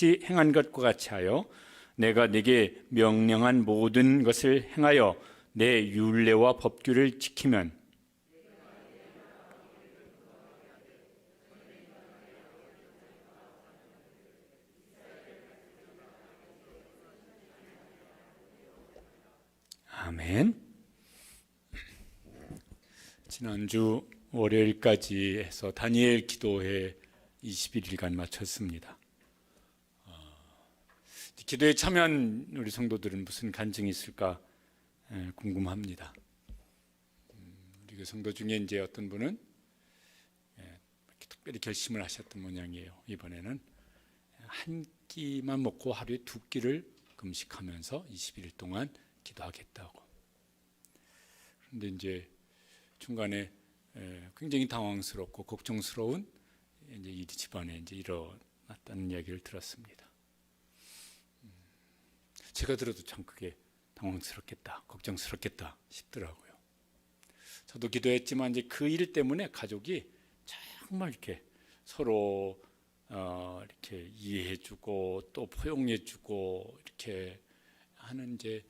같이 행한 것과 같이 하여 내가 네게 명령한 모든 것을 행하여 내 율례와 법규를 지키면 아멘. 지난주 월요일까지 해서 다니엘 기도회 21일간 마쳤습니다. 기도에 참여한 우리 성도들은 무슨 간증이 있을까 궁금합니다. 우리 그 성도 중에 이제 어떤 분은 특별히 결심을 하셨던 모양이에요. 이번에는 한 끼만 먹고 하루에 2끼를 금식하면서 21일 동안 기도하겠다고. 그런데 이제 중간에 굉장히 당황스럽고 걱정스러운 이제 일이 집안에 이제 일어났다는 이야기를 들었습니다. 제가 들어도 참 그게 당황스럽겠다, 걱정스럽겠다 싶더라고요. 저도 기도했지만 이제 그 일 때문에 가족이 정말 이렇게 서로 이렇게 이해해주고 또 포용해주고 이렇게 하는 이제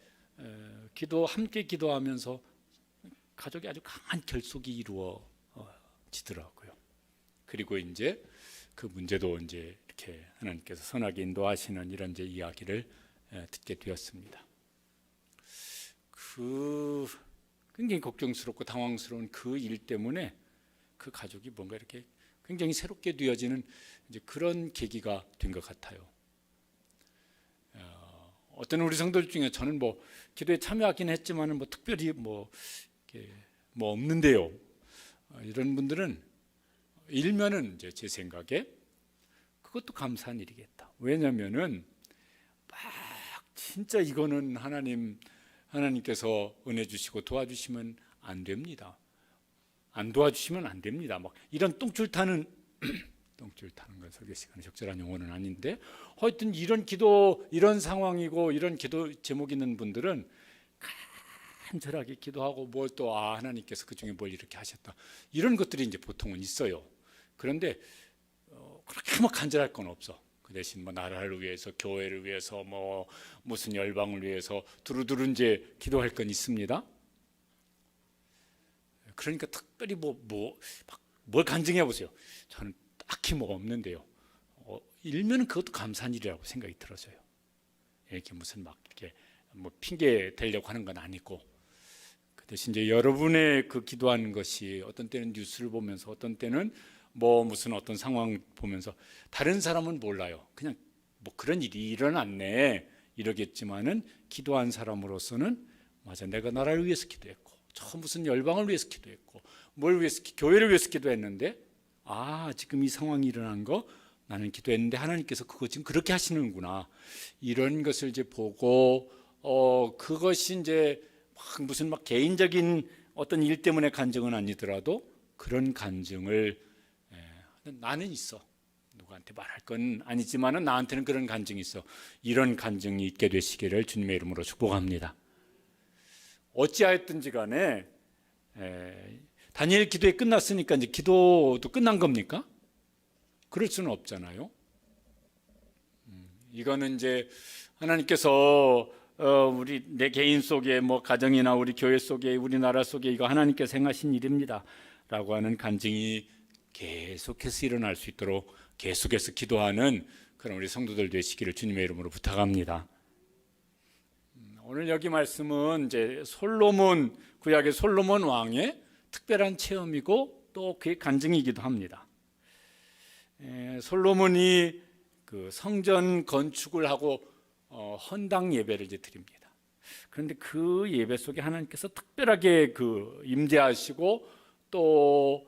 함께 기도하면서 가족이 아주 강한 결속이 이루어지더라고요. 그리고 이제 그 문제도 이제 이렇게 하나님께서 선하게 인도하시는 이런 이제 이야기를 듣게 되었습니다. 그 굉장히 걱정스럽고 당황스러운 그 일 때문에 그 가족이 뭔가 이렇게 굉장히 새롭게 되어지는 이제 그런 계기가 된 것 같아요. 어떤 우리 성도들 중에 저는 뭐 기도에 참여하긴 했지만은 뭐 특별히 뭐 없는데요. 이런 분들은 일면은 이제 제 생각에 그것도 감사한 일이겠다. 왜냐면은 막 진짜 이거는 하나님께서 은혜 주시고 도와주시면 안 됩니다. 안 도와주시면 안 됩니다. 막 이런 똥줄 타는 건 설교 시간에 적절한 용어는 아닌데 하여튼 이런 기도, 이런 상황이고 이런 기도 제목 있는 분들은 간절하게 기도하고 뭘 또 하나님께서 그 중에 뭘 이렇게 하셨다 이런 것들이 이제 보통은 있어요. 그런데 그렇게 막 간절할 건 없어. 그 대신 뭐 나라를 위해서, 교회를 위해서, 뭐 무슨 열방을 위해서 두루두루 이제 기도할 건 있습니다. 그러니까 특별히 뭘 간증해 보세요. 저는 딱히 뭐가 없는데요. 일면은 그것도 감사한 일이라고 생각이 들어져요. 이렇게 무슨 막 이렇게 뭐 핑계 대려고 하는 건 아니고, 그 대신 이제 여러분의 그 기도하는 것이 어떤 때는 뉴스를 보면서, 어떤 때는 뭐 무슨 어떤 상황 보면서 다른 사람은 몰라요. 그냥 뭐 그런 일이 일어났네 이러겠지만은 기도한 사람으로서는 맞아, 내가 나라를 위해서 기도했고, 저 무슨 열방을 위해서 기도했고, 뭘 위해서, 교회를 위해서 기도했는데, 지금 이 상황이 일어난 거 나는 기도했는데 하나님께서 그거 지금 그렇게 하시는구나, 이런 것을 이제 보고 그것이 이제 무슨 개인적인 어떤 일 때문에 간증은 아니더라도 그런 간증을 나는 있어. 누구한테 말할 건 아니지만은 나한테는 그런 간증이 있어. 이런 간증이 있게 되시기를 주님의 이름으로 축복합니다. 어찌하였든지 간에 다니엘 기도회 끝났으니까 이제 기도도 끝난 겁니까? 그럴 수는 없잖아요. 이거는 이제 하나님께서 내 개인 속에, 뭐 가정이나 우리 교회 속에, 우리나라 속에 이거 하나님께서 행하신 일입니다 라고 하는 간증이 계속해서 일어날 수 있도록 계속해서 기도하는 그런 우리 성도들 되시기를 주님의 이름으로 부탁합니다. 오늘 여기 말씀은 이제 구약의 솔로몬 왕의 특별한 체험이고 또 그의 간증이기도 합니다. 솔로몬이 그 성전 건축을 하고 헌당 예배를 이제 드립니다. 그런데 그 예배 속에 하나님께서 특별하게 임재하시고 또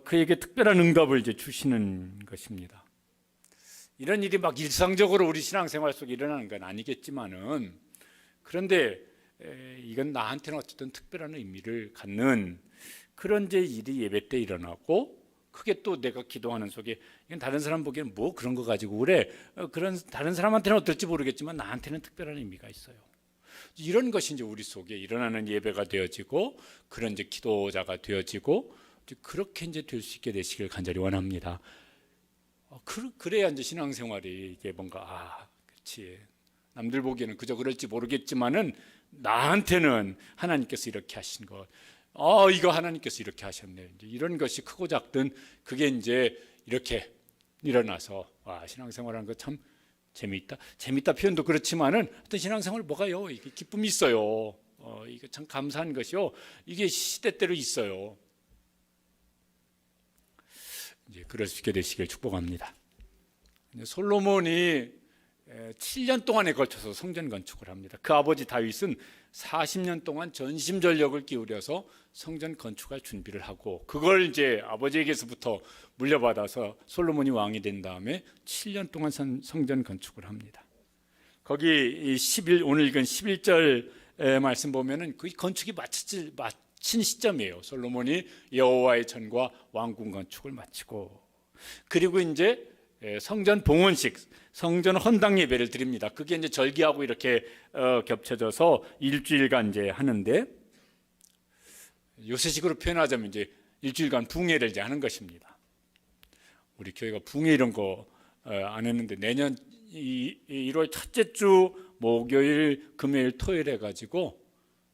그에게 특별한 응답을 이제 주시는 것입니다. 이런 일이 막 일상적으로 우리 신앙생활 속에 일어나는 건 아니겠지만은, 그런데 이건 나한테는 어쨌든 특별한 의미를 갖는 그런 이제 일이 예배 때 일어나고, 그게 또 내가 기도하는 속에, 이건 다른 사람 보기에는 뭐 그런 거 가지고 그래, 그런 다른 사람한테는 어떨지 모르겠지만 나한테는 특별한 의미가 있어요. 이런 것이 이제 우리 속에 일어나는 예배가 되어지고, 그런 이제 기도자가 되어지고, 그렇게 이제 될 수 있게 되시길 간절히 원합니다. 그래야 이제 신앙생활이 이게 뭔가 그렇지. 남들 보기에는 그저 그럴지 모르겠지만은 나한테는 하나님께서 이렇게 하신 것, 이거 하나님께서 이렇게 하셨네. 이제 이런 것이 크고 작든 그게 이제 이렇게 일어나서 신앙생활하는 거 참 재미있다. 재미있다 표현도 그렇지만은 어떤 신앙생활 뭐가요? 이게 기쁨이 있어요. 이게 참 감사한 것이요. 이게 시대대로 있어요. 이제 그럴 수 있게 되시길 축복합니다. 솔로몬이 7년 동안에 걸쳐서 성전 건축을 합니다. 그 아버지 다윗은 40년 동안 전심전력을 기울여서 성전 건축할 준비를 하고 그걸 이제 아버지에게서부터 물려받아서 솔로몬이 왕이 된 다음에 7년 동안 성전 건축을 합니다. 거기 오늘 읽은 11절 말씀 보면은 그 건축이 마친 시점이에요. 솔로몬이 여호와의 전과 왕궁 건축을 마치고 그리고 이제 성전 봉헌식, 성전 헌당 예배를 드립니다. 그게 이제 절기하고 이렇게 겹쳐져서 일주일간 이제 하는데 요새식으로 표현하자면 이제 일주일간 붕해를 이제 하는 것입니다. 우리 교회가 붕해 이런 거 안 했는데 내년 1월 첫째 주 목요일, 금요일, 토요일 해가지고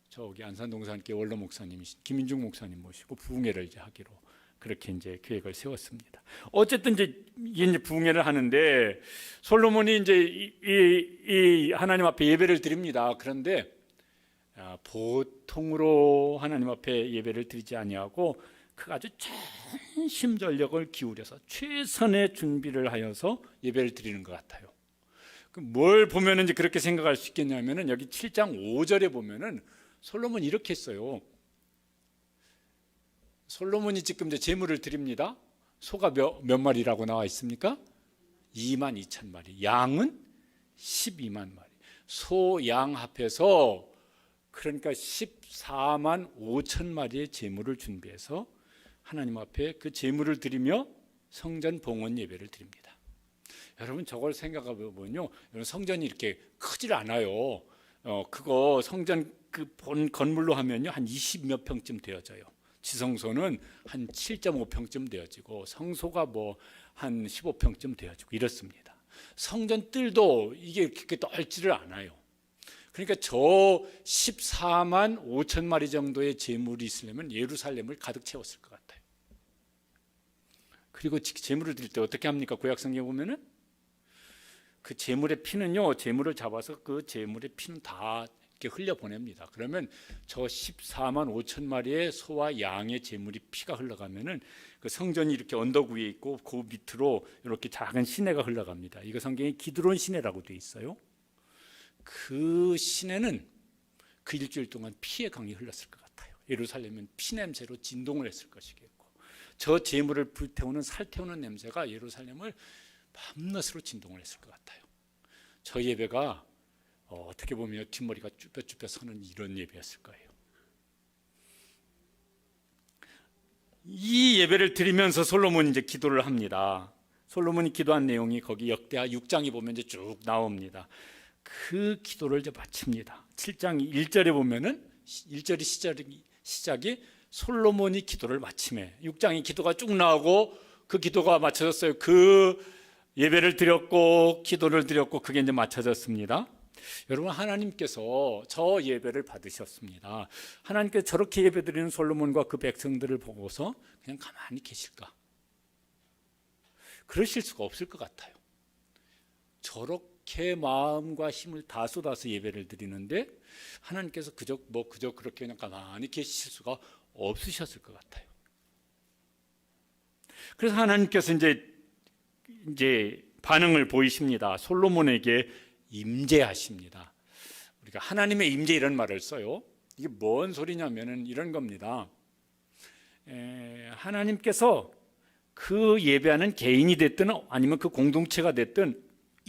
저기 안산동산교회 원로 목사님 김인중 목사님 모시고 붕해를 이제 하기로 그렇게 이제 계획을 세웠습니다. 어쨌든 이제 부흥회를 하는데 솔로몬이 이제 이 하나님 앞에 예배를 드립니다. 그런데 보통으로 하나님 앞에 예배를 드리지 아니하고 그 아주 전심전력을 기울여서 최선의 준비를 하여서 예배를 드리는 것 같아요. 뭘 보면은 이제 그렇게 생각할 수 있겠냐면은 여기 7장 5절에 보면은 솔로몬이 이렇게 했어요. 솔로몬이 지금 이제 제물을 드립니다. 소가 몇 마리라고 나와 있습니까? 22,000마리. 양은 12만 마리. 소, 양 합해서 그러니까 14만 5천 마리의 제물을 준비해서 하나님 앞에 그 제물을 드리며 성전 봉헌 예배를 드립니다. 여러분 저걸 생각해 보면요, 성전이 이렇게 크질 않아요. 그거 성전 그 본 건물로 하면요 한 20몇 평쯤 되어져요. 지성소는 한 7.5평쯤 되어지고 성소가 뭐 한 15평쯤 되어지고 이렇습니다. 성전 뜰도 이게 그렇게 넓지를 않아요. 그러니까 저 14만 5천 마리 정도의 제물이 있으려면 예루살렘을 가득 채웠을 것 같아요. 그리고 제물을 드릴 때 어떻게 합니까? 구약성경에 보면은 그 제물의 피는요, 제물을 잡아서 그 제물의 피는 다 이렇게 흘려보냅니다. 그러면 저 14만 5천 마리의 소와 양의 제물이 피가 흘러가면은 그 성전이 이렇게 언덕 위에 있고 그 밑으로 이렇게 작은 시내가 흘러갑니다. 이거 성경에 기드론 시내라고 되어 있어요. 그 시내는 그 일주일 동안 피의 강이 흘렀을 것 같아요. 예루살렘은 피 냄새로 진동을 했을 것이겠고 저 제물을 불태우는 살태우는 냄새가 예루살렘을 밤낮으로 진동을 했을 것 같아요. 저 예배가 어떻게 보면 뒷머리가 쭈뼛쭈뼛 서는 이런 예배였을 거예요. 이 예배를 드리면서 솔로몬이 이제 기도를 합니다. 솔로몬이 기도한 내용이 거기 역대하 6장에 보면 이제 쭉 나옵니다. 그 기도를 이제 마칩니다. 7장 1절에 보면은 1절이 시작이 솔로몬이 기도를 마침에 6장의 기도가 쭉 나오고 그 기도가 맞춰졌어요. 그 예배를 드렸고 기도를 드렸고 그게 이제 맞춰졌습니다. 여러분 하나님께서 저 예배를 받으셨습니다. 하나님께서 저렇게 예배드리는 솔로몬과 그 백성들을 보고서 그냥 가만히 계실까? 그러실 수가 없을 것 같아요. 저렇게 마음과 힘을 다 쏟아서 예배를 드리는데 하나님께서 그저 그렇게 그냥 가만히 계실 수가 없으셨을 것 같아요. 그래서 하나님께서 이제 반응을 보이십니다. 솔로몬에게 임재하십니다. 우리가 하나님의 임재 이런 말을 써요. 이게 뭔 소리냐면은 이런 겁니다. 하나님께서 그 예배하는 개인이 됐든 아니면 그 공동체가 됐든,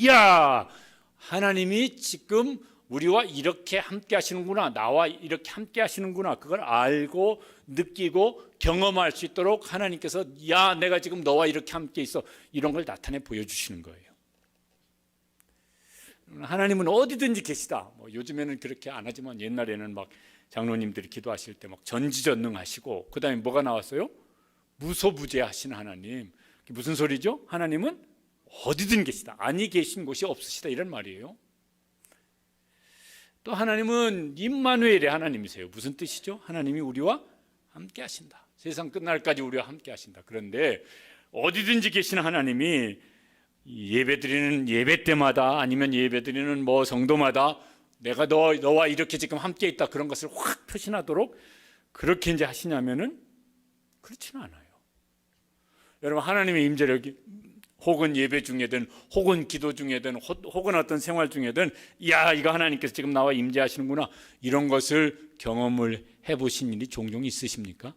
야, 하나님이 지금 우리와 이렇게 함께 하시는구나, 나와 이렇게 함께 하시는구나, 그걸 알고 느끼고 경험할 수 있도록 하나님께서 야, 내가 지금 너와 이렇게 함께 있어, 이런 걸 나타내 보여주시는 거예요. 하나님은 어디든지 계시다. 요즘에는 그렇게 안 하지만 옛날에는 막 장로님들이 기도하실 때 막 전지전능하시고, 그 다음에 뭐가 나왔어요? 무소부재하신 하나님. 무슨 소리죠? 하나님은 어디든 계시다. 아니 계신 곳이 없으시다 이런 말이에요. 또 하나님은 임마누엘의 하나님이세요. 무슨 뜻이죠? 하나님이 우리와 함께 하신다. 세상 끝날까지 우리와 함께 하신다. 그런데 어디든지 계신 하나님이 예배드리는 예배 때마다 아니면 예배드리는 뭐 성도마다 내가 너와 이렇게 지금 함께 있다 그런 것을 확 표시하도록 그렇게 이제 하시냐면은 그렇지는 않아요. 여러분 하나님의 임재를 혹은 예배 중에든 혹은 기도 중에든 혹은 어떤 생활 중에든 야 이거 하나님께서 지금 나와 임재하시는구나 이런 것을 경험을 해보신 일이 종종 있으십니까?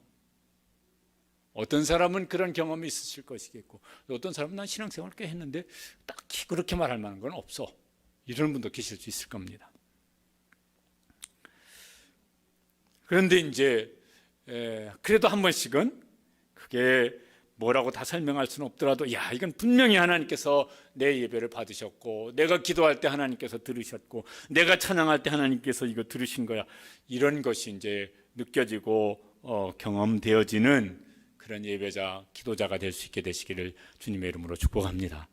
어떤 사람은 그런 경험이 있으실 것이겠고 어떤 사람은 난 신앙생활 꽤 했는데 딱히 그렇게 말할 만한 건 없어 이런 분도 계실 수 있을 겁니다. 그런데 이제 그래도 한 번씩은 그게 뭐라고 다 설명할 수는 없더라도 야 이건 분명히 하나님께서 내 예배를 받으셨고 내가 기도할 때 하나님께서 들으셨고 내가 찬양할 때 하나님께서 이거 들으신 거야 이런 것이 이제 느껴지고 경험되어지는 그런 예배자 기도자가 될 수 있게 되시기를 주님의 이름으로 축복합니다.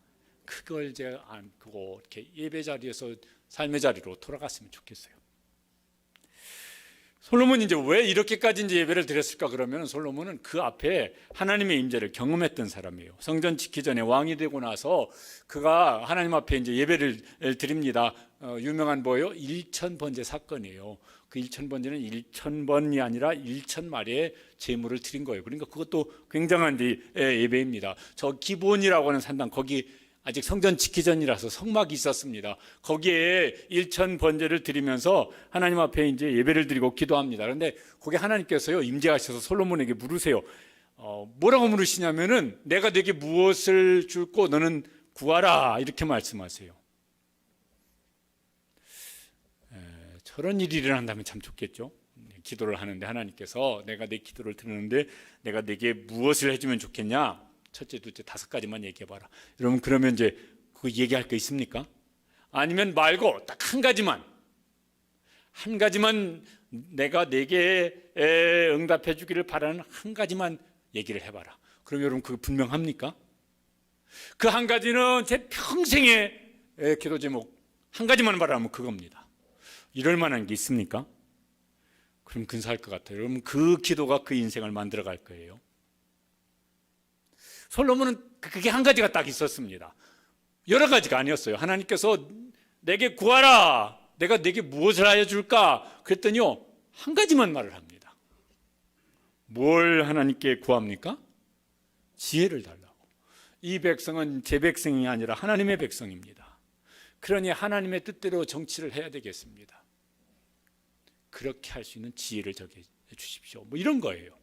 그걸 이제 안고 이렇게 예배 자리에서 삶의 자리로 돌아갔으면 좋겠어요. 솔로몬이 이제 왜 이렇게까지 이제 예배를 드렸을까 그러면 솔로몬은 그 앞에 하나님의 임재를 경험했던 사람이에요. 성전 짓기 전에 왕이 되고 나서 그가 하나님 앞에 이제 예배를 드립니다. 유명한 뭐예요? 1000번제 사건이에요. 그 1000번제는 1000번이 아니라 1000마리의 제물을 드린 거예요. 그러니까 그것도 굉장한 예배입니다. 저 기본이라고 하는 산당 거기 아직 성전 짓기 전이라서 성막이 있었습니다. 거기에 1000번제를 드리면서 하나님 앞에 이제 예배를 드리고 기도합니다. 그런데 거기 하나님께서요 임재하셔서 솔로몬에게 물으세요. 뭐라고 물으시냐면은 내가 네게 무엇을 줄고 너는 구하라 이렇게 말씀하세요. 저런 일이 일어난다면 참 좋겠죠. 기도를 하는데 하나님께서 내가 내 기도를 들었는데 내가 네게 무엇을 해주면 좋겠냐? 첫째, 둘째, 5가지만 얘기해봐라. 여러분 그러면 이제 그거 얘기할 거 있습니까? 아니면 말고 딱 한 가지만 내가 네게 응답해 주기를 바라는 한 가지만 얘기를 해봐라. 그럼 여러분 그거 분명합니까? 그 한 가지는 제 평생의 기도 제목 한 가지만 말하면 그겁니다. 이럴 만한 게 있습니까? 그럼 근사할 것 같아요. 여러분 그 기도가 그 인생을 만들어갈 거예요. 솔로몬은 그게 한 가지가 딱 있었습니다. 여러 가지가 아니었어요. 하나님께서 내게 구하라. 내가 내게 무엇을 하여 줄까? 그랬더니요. 한 가지만 말을 합니다. 뭘 하나님께 구합니까? 지혜를 달라고. 이 백성은 제 백성이 아니라 하나님의 백성입니다. 그러니 하나님의 뜻대로 정치를 해야 되겠습니다. 그렇게 할 수 있는 지혜를 저게 주십시오. 뭐 이런 거예요.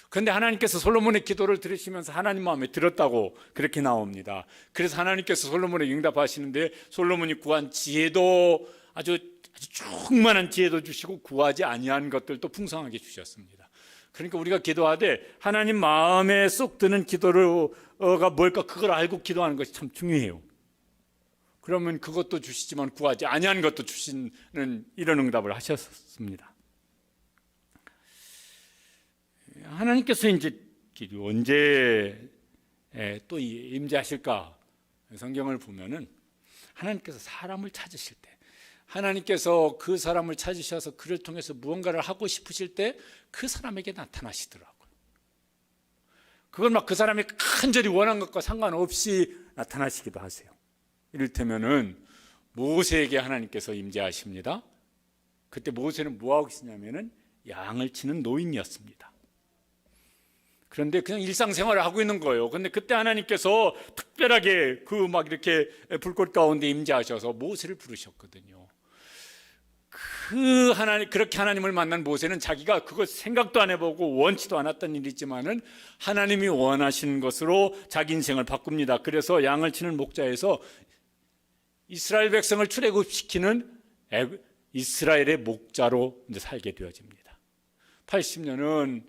그런데 하나님께서 솔로몬의 기도를 들으시면서 하나님 마음에 들었다고 그렇게 나옵니다. 그래서 하나님께서 솔로몬에게 응답하시는데 솔로몬이 구한 지혜도 아주 충만한 지혜도 주시고 구하지 아니한 것들도 풍성하게 주셨습니다. 그러니까 우리가 기도하되 하나님 마음에 쏙 드는 기도가 뭘까 그걸 알고 기도하는 것이 참 중요해요. 그러면 그것도 주시지만 구하지 아니한 것도 주시는 이런 응답을 하셨습니다. 하나님께서 이제 언제 또 임재하실까? 성경을 보면은 하나님께서 사람을 찾으실 때, 하나님께서 그 사람을 찾으셔서 그를 통해서 무언가를 하고 싶으실 때 그 사람에게 나타나시더라고요. 그걸 막 그 사람이 간절히 원한 것과 상관없이 나타나시기도 하세요. 이를테면은 모세에게 하나님께서 임재하십니다. 그때 모세는 뭐 하고 있었냐면은 양을 치는 노인이었습니다. 그런데 그냥 일상생활을 하고 있는 거예요. 그런데 그때 하나님께서 특별하게 그 막 이렇게 불꽃 가운데 임재하셔서 모세를 부르셨거든요. 그렇게 하나님을 만난 모세는 자기가 그거 생각도 안 해보고 원치도 않았던 일이지만은 하나님이 원하시는 것으로 자기 인생을 바꿉니다. 그래서 양을 치는 목자에서 이스라엘 백성을 출애굽시키는 이스라엘의 목자로 이제 살게 되어집니다. 80년은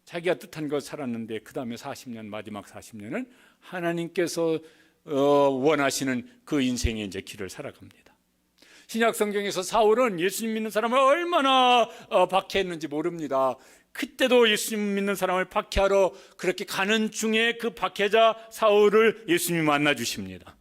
자기가 뜻한 것 살았는데 그 다음에 40년 마지막 40년은 하나님께서 원하시는 그 인생의 이제 길을 살아갑니다. 신약 성경에서 사울은 예수님 믿는 사람을 얼마나 박해했는지 모릅니다. 그때도 예수님 믿는 사람을 박해하러 그렇게 가는 중에 그 박해자 사울을 예수님이 만나 주십니다.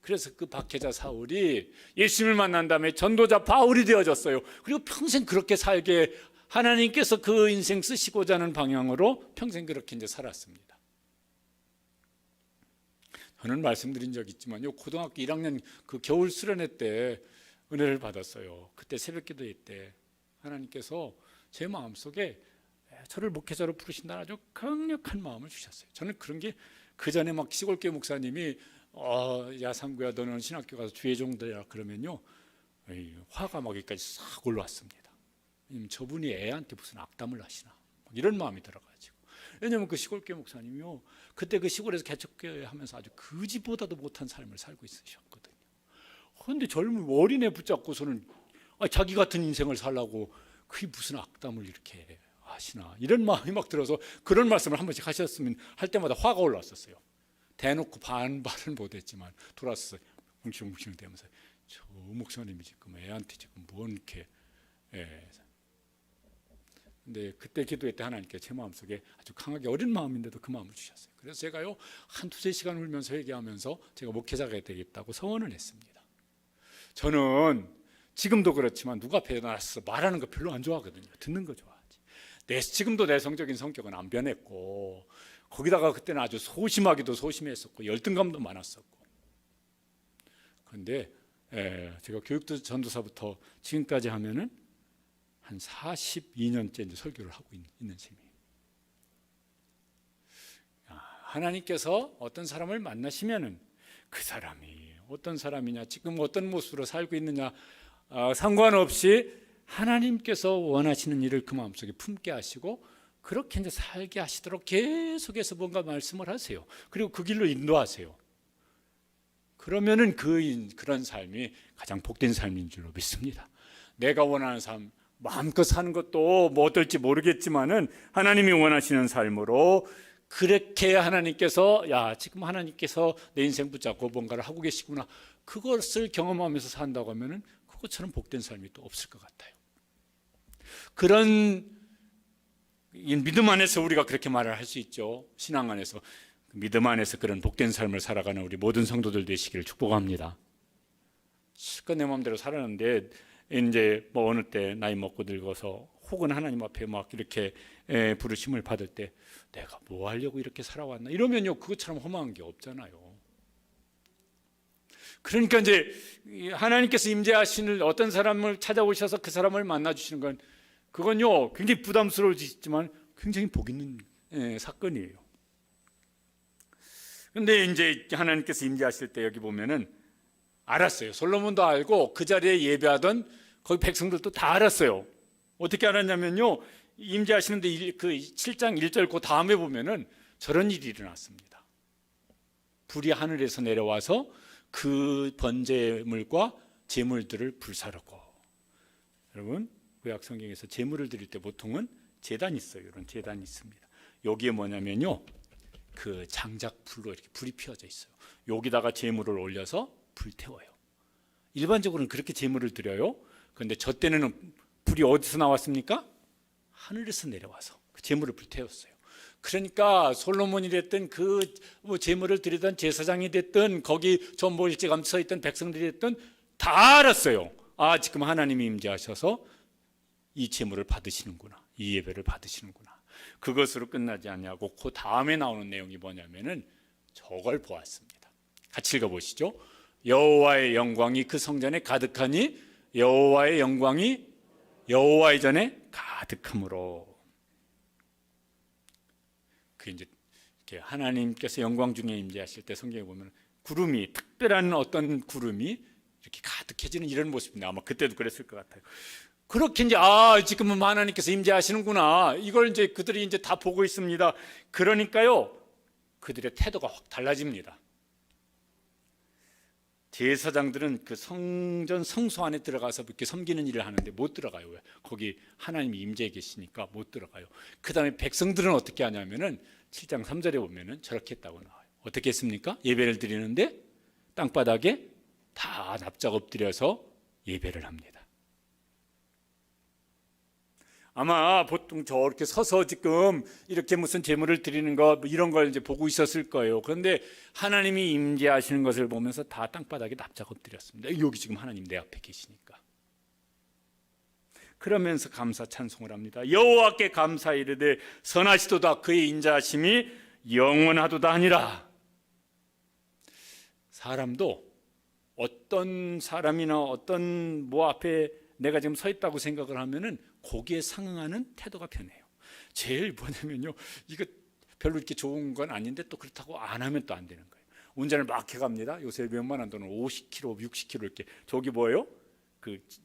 그래서 그 박해자 사울이 예수님을 만난 다음에 전도자 바울이 되어졌어요. 그리고 평생 그렇게 살게 하나님께서 그 인생 쓰시고자 하는 방향으로 평생 그렇게 이제 살았습니다. 저는 말씀드린 적 있지만요, 고등학교 1학년 그 겨울 수련회 때 은혜를 받았어요. 그때 새벽 기도회 때 하나님께서 제 마음속에 저를 목회자로 부르신다는 아주 강력한 마음을 주셨어요. 저는 그런 게 그 전에 막 시골교회 목사님이 야 상구야 너는 신학교 가서 주의종 되라 그러면요 화가 막 여기까지 싹 올라왔습니다. 왜냐면 저분이 애한테 무슨 악담을 하시나 이런 마음이 들어가지고. 왜냐면 그 시골교회 목사님이요 그때 그 시골에서 개척교회 하면서 아주 그 집보다도 못한 삶을 살고 있으셨거든요. 그런데 젊은 어린애 붙잡고서는 자기 같은 인생을 살라고 그게 무슨 악담을 이렇게 하시나 이런 마음이 막 들어서 그런 말씀을 한 번씩 하셨으면 할 때마다 화가 올라왔었어요. 대놓고 반발은 못했지만 돌아서서 뭉실뭉실 대면서 저 목사님이 지금 애한테 지금 뭐 이렇게 근데 그때 기도회 때 하나님께 제 마음속에 아주 강하게 어린 마음인데도 그 마음을 주셨어요. 그래서 제가요 한 두세 시간 울면서 회개하면서 제가 목회자가 되겠다고 서원을 했습니다. 저는 지금도 그렇지만 누가 앞에 나서 말하는 거 별로 안 좋아하거든요. 듣는 거 좋아하지. 지금도 내성적인 성격은 안 변했고 거기다가 그때는 아주 소심하기도 소심했었고 열등감도 많았었고. 그런데 제가 교육도 전도사부터 지금까지 하면은 한 42년째 이제 설교를 하고 있는 셈이에요. 하나님께서 어떤 사람을 만나시면은 그 사람이 어떤 사람이냐 지금 어떤 모습으로 살고 있느냐 상관없이 하나님께서 원하시는 일을 그 마음속에 품게 하시고 그렇게 이제 살게 하시도록 계속해서 뭔가 말씀을 하세요. 그리고 그 길로 인도하세요. 그러면은 그런 삶이 가장 복된 삶인 줄로 믿습니다. 내가 원하는 삶 마음껏 사는 것도 뭐 어떨지 모르겠지만은 하나님이 원하시는 삶으로 그렇게 하나님께서 지금 하나님께서 내 인생 붙잡고 뭔가를 하고 계시구나 그것을 경험하면서 산다고 하면은 그것처럼 복된 삶이 또 없을 것 같아요. 그런 믿음 안에서 우리가 그렇게 말을 할 수 있죠. 신앙 안에서 믿음 안에서 그런 복된 삶을 살아가는 우리 모든 성도들 되시기를 축복합니다. 실컷 내 마음대로 살았는데 이제 뭐 어느 때 나이 먹고 늙어서 혹은 하나님 앞에 막 이렇게 부르심을 받을 때 내가 뭐 하려고 이렇게 살아왔나 이러면요 그것처럼 허망한 게 없잖아요. 그러니까 이제 하나님께서 임재하시는 어떤 사람을 찾아오셔서 그 사람을 만나주시는 건 그건요 굉장히 부담스러워지지만 굉장히 복 있는 사건이에요. 그런데 이제 하나님께서 임재하실 때 여기 보면은 알았어요. 솔로몬도 알고 그 자리에 예배하던 거기 백성들도 다 알았어요. 어떻게 알았냐면요 임재하시는데 그 7장 1절 그 다음에 보면은 저런 일이 일어났습니다. 불이 하늘에서 내려와서 그 번제물과 제물들을 불사르고. 여러분 구약 성경에서 제물을 드릴 때 보통은 제단이 있어요. 이런 제단이 있습니다. 여기에 뭐냐면요 그 장작불로 이렇게 불이 피워져 있어요. 여기다가 제물을 올려서 불태워요. 일반적으로는 그렇게 제물을 드려요. 그런데 저 때는 불이 어디서 나왔습니까? 하늘에서 내려와서 그 제물을 불태웠어요. 그러니까 솔로몬이 됐든 그 제물을 드리던 제사장이 됐든 거기 전보 일제감 서 있던 백성들이 됐든 다 알았어요. 지금 하나님이 임재하셔서 이 제물을 받으시는구나, 이 예배를 받으시는구나. 그것으로 끝나지 않냐고 그 다음에 나오는 내용이 뭐냐면은 저걸 보았습니다. 같이 읽어보시죠. 여호와의 영광이 그 성전에 가득하니 여호와의 영광이 여호와의 전에 가득함으로. 그 이제 이렇게 하나님께서 영광 중에 임재하실 때 성경에 보면 구름이 특별한 어떤 구름이 이렇게 가득해지는 이런 모습인데 아마 그때도 그랬을 것 같아요. 그렇게 이제 지금은 하나님께서 임재하시는구나. 이걸 이제 그들이 이제 다 보고 있습니다. 그러니까요 그들의 태도가 확 달라집니다. 제사장들은 그 성전 성소 안에 들어가서 이렇게 섬기는 일을 하는데 못 들어가요. 왜? 거기 하나님이 임재해 계시니까 못 들어가요. 그 다음에 백성들은 어떻게 하냐면은 7장 3절에 보면은 저렇게 했다고 나와요. 어떻게 했습니까? 예배를 드리는데 땅바닥에 다 납작 엎드려서 예배를 합니다. 아마 보통 저렇게 서서 지금 이렇게 무슨 제물을 드리는 거 이런 걸 이제 보고 있었을 거예요. 그런데 하나님이 임재하시는 것을 보면서 다 땅바닥에 납작 엎드렸습니다. 여기 지금 하나님 내 앞에 계시니까. 그러면서 감사 찬송을 합니다. 여호와께 감사 이르되 선하시도다 그의 인자하심이 영원하도다 하니라. 사람도 어떤 사람이나 어떤 뭐 앞에 내가 지금 서 있다고 생각을 하면은 거기에 상응하는 태도가 변해요. 제일 뭐냐면요, 이거 별로 이렇게 좋은 건 아닌데 또 그렇다고 안 하면 또 안 되는 거예요. 운전을 막 해갑니다. 요새 웬만한 돈은 50km, 60km 이렇게. 저기 뭐예요?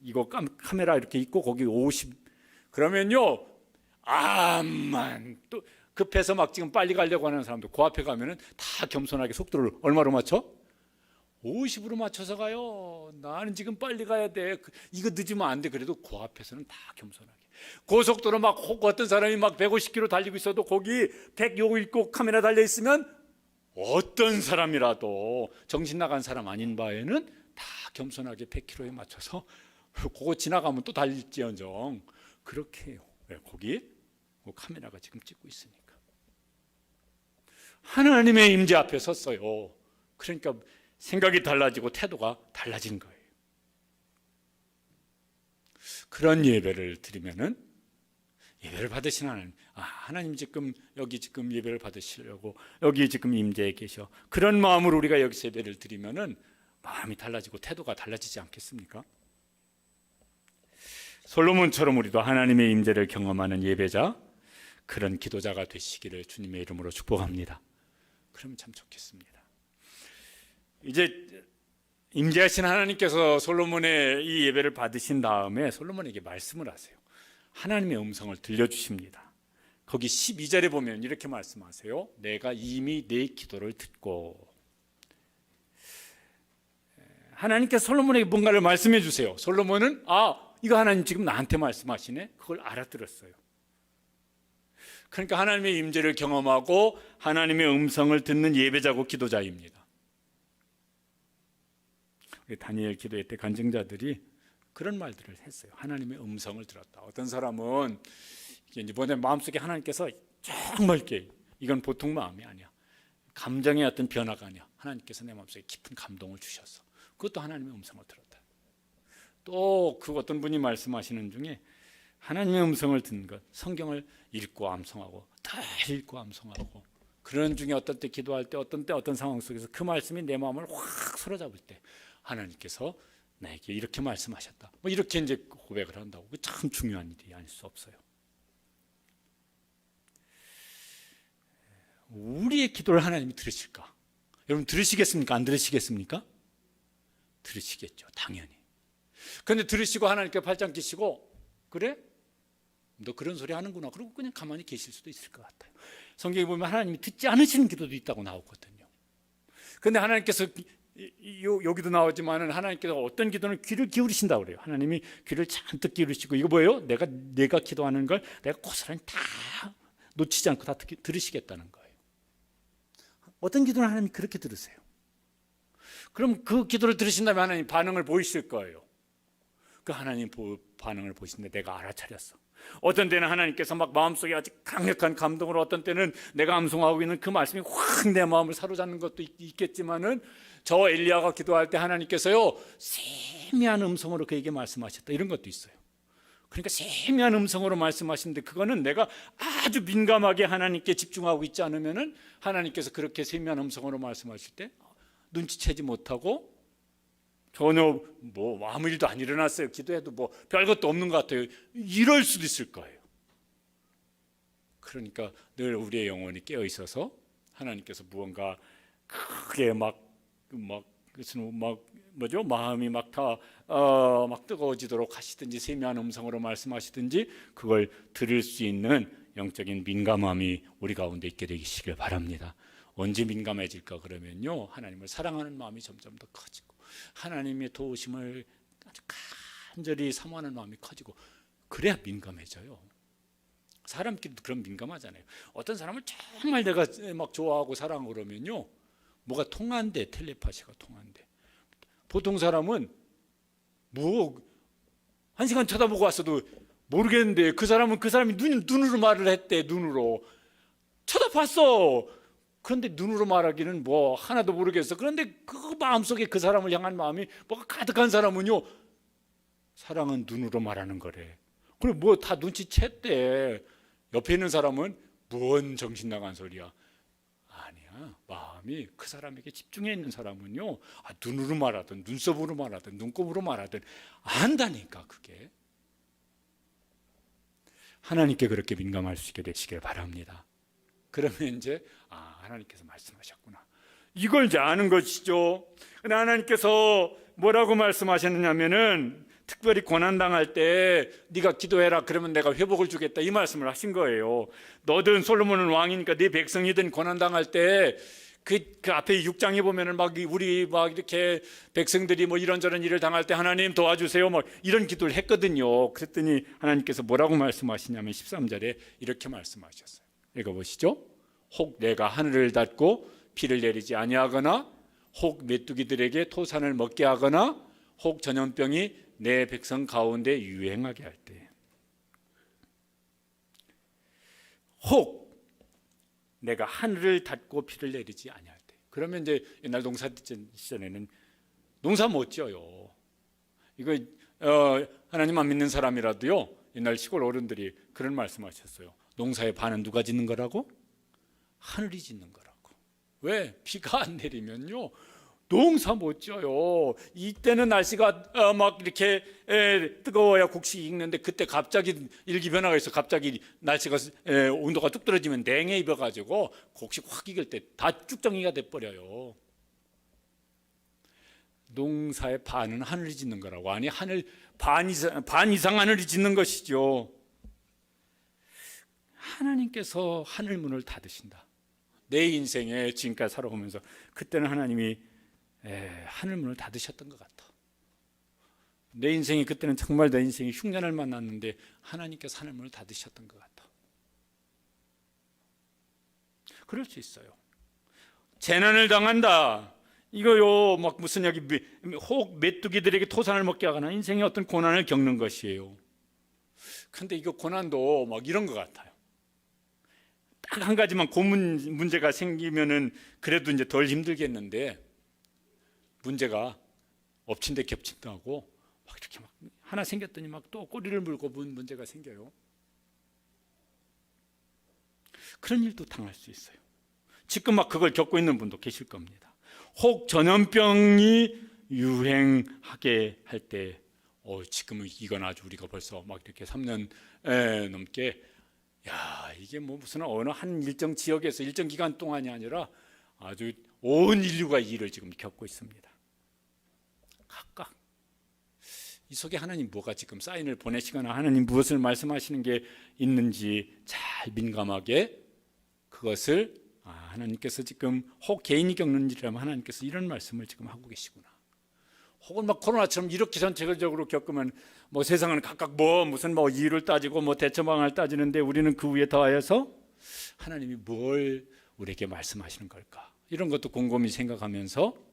이거 카메라 이렇게 있고 거기 50. 그러면요, 암만 또 급해서 막 지금 빨리 가려고 하는 사람도 그 앞에 가면은 다 겸손하게 속도를 얼마로 맞춰? 50으로 맞춰서 가요. 나는 지금 빨리 가야 돼. 이거 늦으면 안 돼. 그래도 그 앞에서는 다 겸손하게. 고속도로 막 어떤 사람이 막 150km 달리고 있어도 거기 100 요거 있고 카메라 달려 있으면 어떤 사람이라도 정신 나간 사람 아닌 바에는 다 겸손하게 100km에 맞춰서 그거 지나가면 또 달릴지언정 그렇게 해요. 왜? 거기 카메라가 지금 찍고 있으니까. 하나님의 임재 앞에 섰어요. 그러니까 생각이 달라지고 태도가 달라진 거예요. 그런 예배를 드리면은 예배를 받으신 하나님, 하나님 지금 여기 지금 예배를 받으시려고 여기 지금 임재에 계셔. 그런 마음으로 우리가 여기서 예배를 드리면은 마음이 달라지고 태도가 달라지지 않겠습니까? 솔로몬처럼 우리도 하나님의 임재를 경험하는 예배자, 그런 기도자가 되시기를 주님의 이름으로 축복합니다. 그러면 참 좋겠습니다. 이제 임재하신 하나님께서 솔로몬의 이 예배를 받으신 다음에 솔로몬에게 말씀을 하세요. 하나님의 음성을 들려주십니다. 거기 12절에 보면 이렇게 말씀하세요. 내가 이미 내 기도를 듣고. 하나님께서 솔로몬에게 뭔가를 말씀해 주세요. 솔로몬은 이거 하나님 지금 나한테 말씀하시네. 그걸 알아들었어요. 그러니까 하나님의 임재를 경험하고 하나님의 음성을 듣는 예배자고 기도자입니다. 다니엘 기도회 때 간증자들이 그런 말들을 했어요. 하나님의 음성을 들었다. 어떤 사람은 이제 마음속에 하나님께서 정말 이렇게, 이건 보통 마음이 아니야. 감정의 어떤 변화가 아니야. 하나님께서 내 마음속에 깊은 감동을 주셨어. 그것도 하나님의 음성을 들었다. 또 그 어떤 분이 말씀하시는 중에 하나님의 음성을 듣는 것, 성경을 읽고 암송하고 다 읽고 암송하고, 그런 중에 어떤 때 기도할 때 어떤 때 어떤 상황 속에서 그 말씀이 내 마음을 확 사로잡을 때 하나님께서 나에게 이렇게 말씀하셨다. 이렇게 이제 고백을 한다고. 참 중요한 일이 아닐 수 없어요. 우리의 기도를 하나님이 들으실까? 여러분 들으시겠습니까? 안 들으시겠습니까? 들으시겠죠, 당연히. 그런데 들으시고 하나님께 팔짱 끼시고, 그래? 너 그런 소리 하는구나. 그러고 그냥 가만히 계실 수도 있을 것 같아요. 성경에 보면 하나님이 듣지 않으시는 기도도 있다고 나오거든요. 그런데 하나님께서 여기도 나오지만은 하나님께서 어떤 기도는 귀를 기울이신다고 그래요. 하나님이 귀를 잔뜩 기울이시고, 이거 뭐예요? 내가 기도하는 걸 내가 고스란히 다 놓치지 않고 다 들으시겠다는 거예요. 어떤 기도는 하나님이 그렇게 들으세요. 그럼 그 기도를 들으신다면 하나님 반응을 보이실 거예요. 그 하나님 반응을 보시는데 내가 알아차렸어. 어떤 때는 하나님께서 막 마음속에 아주 강력한 감동으로, 어떤 때는 내가 암송하고 있는 그 말씀이 확 내 마음을 사로잡는 것도 있겠지만은, 저 엘리야가 기도할 때 하나님께서요 세미한 음성으로 그에게 말씀하셨다, 이런 것도 있어요. 그러니까 세미한 음성으로 말씀하시는데, 그거는 내가 아주 민감하게 하나님께 집중하고 있지 않으면은 하나님께서 그렇게 세미한 음성으로 말씀하실 때 눈치채지 못하고 전혀 아무 일도 안 일어났어요. 기도해도 별것도 없는 것 같아요. 이럴 수도 있을 거예요. 그러니까 늘 우리의 영혼이 깨어 있어서 하나님께서 무언가 크게 마음이 막 뜨거워지도록 하시든지 세미한 음성으로 말씀하시든지, 그걸 들을 수 있는 영적인 민감함이 우리 가운데 있게 되시길 바랍니다. 언제 민감해질까 그러면요, 하나님을 사랑하는 마음이 점점 더 커지고 하나님의 도우심을 아주 간절히 사모하는 마음이 커지고, 그래야 민감해져요. 사람끼리도 그런 민감하잖아요. 어떤 사람을 정말 내가 막 좋아하고 사랑하고 그러면요, 뭐가 통한대, 텔레파시가 통한대. 보통 사람은 1시간 쳐다보고 왔어도 모르겠는데 그 사람이 눈으로 말을 했대. 눈으로 쳐다봤어. 그런데 눈으로 말하기는 뭐 하나도 모르겠어. 그런데 그 마음속에 그 사람을 향한 마음이 뭐가 가득한 사람은요, 사랑은 눈으로 말하는 거래. 그럼 뭐 다 눈치챘대. 옆에 있는 사람은 뭔 정신 나간 소리야. 아니야. 마음이 그 사람에게 집중해 있는 사람은요, 눈으로 말하든 눈썹으로 말하든 눈곱으로 말하든 안다니까. 그게 하나님께 그렇게 민감할 수 있게 되시길 바랍니다. 그러면 이제 하나님께서 말씀하셨구나, 이걸 이제 아는 것이죠. 근데 하나님께서 뭐라고 말씀하셨느냐면은 특별히 고난당할 때 네가 기도해라, 그러면 내가 회복을 주겠다, 이 말씀을 하신 거예요. 너든 솔로몬은 왕이니까 네 백성이든 고난당할 때 그 앞에 6장에 보면은 우리 이렇게 백성들이 뭐 이런저런 일을 당할 때 하나님 도와주세요 이런 기도를 했거든요. 그랬더니 하나님께서 뭐라고 말씀하시냐면 13절에 이렇게 말씀하셨어요. 읽어보시죠. 혹 내가 하늘을 닫고 비를 내리지 아니하거나, 혹 메뚜기들에게 토산을 먹게 하거나, 혹 전염병이 내 백성 가운데 유행하게 할 때. 혹 내가 하늘을 닫고 비를 내리지 아니할 때. 그러면 이제 옛날 농사 짓던 시절에는 농사 못 지어요. 이거 하나님 안 믿는 사람이라도요, 옛날 시골 어른들이 그런 말씀하셨어요. 농사의 반은 누가 짓는 거라고? 하늘이 짓는 거라고. 왜? 비가 안 내리면요, 농사 못 지어요. 이때는 날씨가 막 이렇게 뜨거워야 곡식이 익는데, 그때 갑자기 일기 변화가 있어. 갑자기 날씨가 온도가 뚝 떨어지면 냉해 입어가지고 곡식 확 익을 때 다 쭉정이가 돼버려요. 농사의 반은 하늘이 짓는 거라고. 아니, 하늘 반 이상 하늘이 짓는 것이죠. 하나님께서 하늘문을 닫으신다. 내 인생에 지금까지 살아오면서 그때는 하나님이 하늘문을 닫으셨던 것 같아. 내 인생이 그때는 정말 내 인생이 흉년을 만났는데 하나님께서 하늘문을 닫으셨던 것 같아. 그럴 수 있어요. 재난을 당한다, 이거요, 무슨 여기 혹 메뚜기들에게 토산을 먹게 하거나, 인생의 어떤 고난을 겪는 것이에요. 근데 이거 고난도 이런 것 같아요. 딱 한 가지만 고문 문제가 생기면은 그래도 이제 덜 힘들겠는데, 문제가 엎친 데 겹친다 하고 이렇게 하나 생겼더니 또 꼬리를 물고 문제가 생겨요. 그런 일도 당할 수 있어요. 지금 그걸 겪고 있는 분도 계실 겁니다. 혹 전염병이 유행하게 할 때, 지금은 이건 아주 우리가 벌써 이렇게 3년 넘게, 이게 무슨 어느 한 일정 지역에서 일정 기간 동안이 아니라 아주 온 인류가 이 일을 지금 겪고 있습니다. 각각 이 속에 하나님 뭐가 지금 사인을 보내시거나 하나님 무엇을 말씀하시는 게 있는지 잘 민감하게, 그것을 하나님께서 지금 혹 개인이 겪는 일이라면 하나님께서 이런 말씀을 지금 하고 계시구나. 혹은 코로나처럼 이렇게 전체적으로 겪으면 세상은 각각 무슨 이유를 따지고 대처 방안을 따지는데, 우리는 그 위에 더하여서 하나님이 뭘 우리에게 말씀하시는 걸까, 이런 것도 곰곰이 생각하면서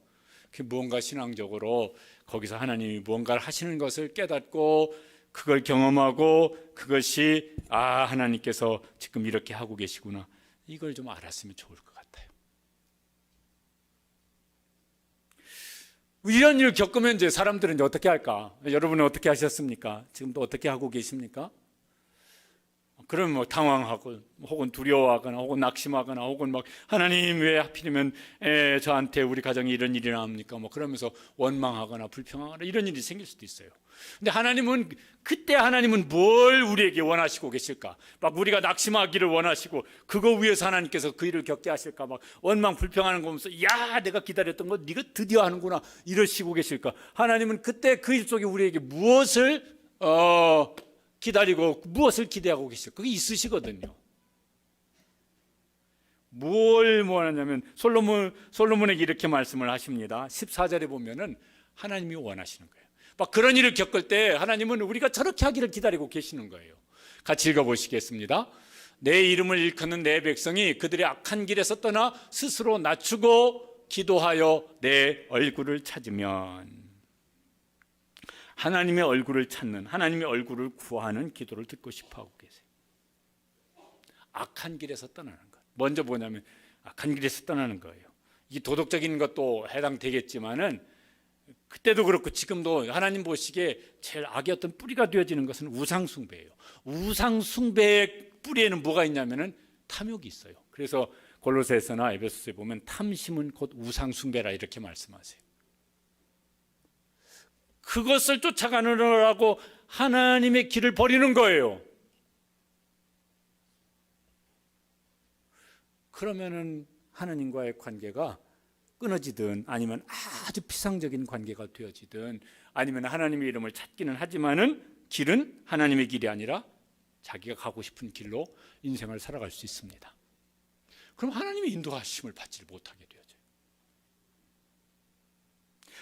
무언가 신앙적으로 거기서 하나님이 무언가를 하시는 것을 깨닫고 그걸 경험하고, 그것이 하나님께서 지금 이렇게 하고 계시구나, 이걸 좀 알았으면 좋을 것 같아요. 이런 일을 겪으면 이제 사람들은 이제 어떻게 할까? 여러분은 어떻게 하셨습니까? 지금도 어떻게 하고 계십니까? 그러면 당황하고, 혹은 두려워하거나, 혹은 낙심하거나, 혹은 하나님 왜 하필이면 저한테 우리 가정에 이런 일이 나옵니까? 그러면서 원망하거나 불평하거나 이런 일이 생길 수도 있어요. 근데 하나님은 그때 하나님은 뭘 우리에게 원하시고 계실까? 우리가 낙심하기를 원하시고, 그거 위해서 하나님께서 그 일을 겪게 하실까? 원망 불평하는 거 보면서 내가 기다렸던 거 네가 드디어 하는구나, 이러시고 계실까? 하나님은 그때 그 일 속에 우리에게 무엇을 기다리고 무엇을 기대하고 계실까? 그게 있으시거든요. 뭘 원하냐면 솔로몬에게 이렇게 말씀을 하십니다. 14절에 보면은 하나님이 원하시는 거예요. 그런 일을 겪을 때 하나님은 우리가 저렇게 하기를 기다리고 계시는 거예요. 같이 읽어보시겠습니다. 내 이름을 일컫는 내 백성이 그들의 악한 길에서 떠나 스스로 낮추고 기도하여 내 얼굴을 찾으면, 하나님의 얼굴을 찾는, 하나님의 얼굴을 구하는 기도를 듣고 싶어하고 계세요. 악한 길에서 떠나는 것. 먼저 뭐냐면 악한 길에서 떠나는 거예요. 이게 도덕적인 것도 해당되겠지만은 그때도 그렇고 지금도 하나님 보시기에 제일 악의 어떤 뿌리가 되어지는 것은 우상숭배예요. 우상숭배의 뿌리에는 뭐가 있냐면은 탐욕이 있어요. 그래서 골로새서나 에베소서에 보면 탐심은 곧 우상숭배라 이렇게 말씀하세요. 그것을 쫓아가느라고 하나님의 길을 버리는 거예요. 그러면은 하나님과의 관계가 끊어지든 아니면 아주 피상적인 관계가 되어지든 아니면 하나님의 이름을 찾기는 하지만은 길은 하나님의 길이 아니라 자기가 가고 싶은 길로 인생을 살아갈 수 있습니다. 그럼 하나님의 인도하심을 받지 못하게 되어져요.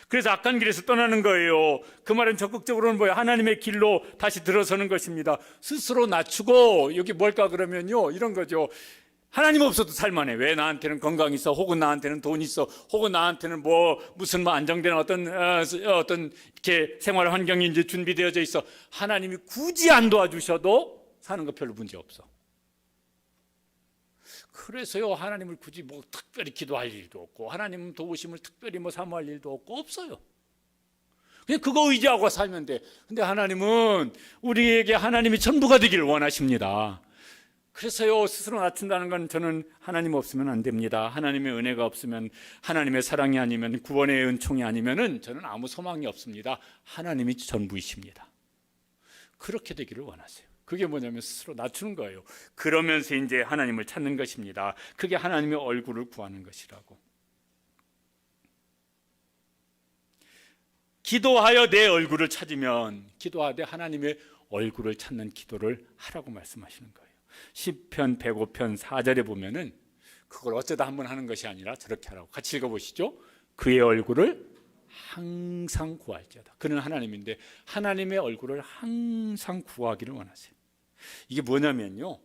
그래서 악한 길에서 떠나는 거예요. 그 말은 적극적으로는 뭐예요? 하나님의 길로 다시 들어서는 것입니다. 스스로 낮추고, 여기 뭘까 그러면요, 이런 거죠. 하나님 없어도 살만해. 왜? 나한테는 건강이 있어, 혹은 나한테는 돈이 있어, 혹은 나한테는 무슨 안정된 어떤 이렇게 생활 환경이 이제 준비되어져 있어. 하나님이 굳이 안 도와주셔도 사는 거 별로 문제 없어. 그래서요, 하나님을 굳이 특별히 기도할 일도 없고, 하나님 도우심을 특별히 사모할 일도 없어요. 그냥 그거 의지하고 살면 돼. 근데 하나님은 우리에게 하나님이 전부가 되기를 원하십니다. 그래서요, 스스로 낮춘다는 건 저는 하나님 없으면 안 됩니다. 하나님의 은혜가 없으면, 하나님의 사랑이 아니면, 구원의 은총이 아니면은 저는 아무 소망이 없습니다. 하나님이 전부이십니다. 그렇게 되기를 원하세요. 그게 뭐냐면 스스로 낮추는 거예요. 그러면서 이제 하나님을 찾는 것입니다. 그게 하나님의 얼굴을 구하는 것이라고. 기도하여 내 얼굴을 찾으면, 기도하되 하나님의 얼굴을 찾는 기도를 하라고 말씀하시는 거예요. 시편 105편 4절에 보면은 그걸 어쩌다 한번 하는 것이 아니라 저렇게 하라고. 같이 읽어보시죠. 그의 얼굴을 항상 구할지어다. 그는 하나님인데 하나님의 얼굴을 항상 구하기를 원하세요. 이게 뭐냐면요,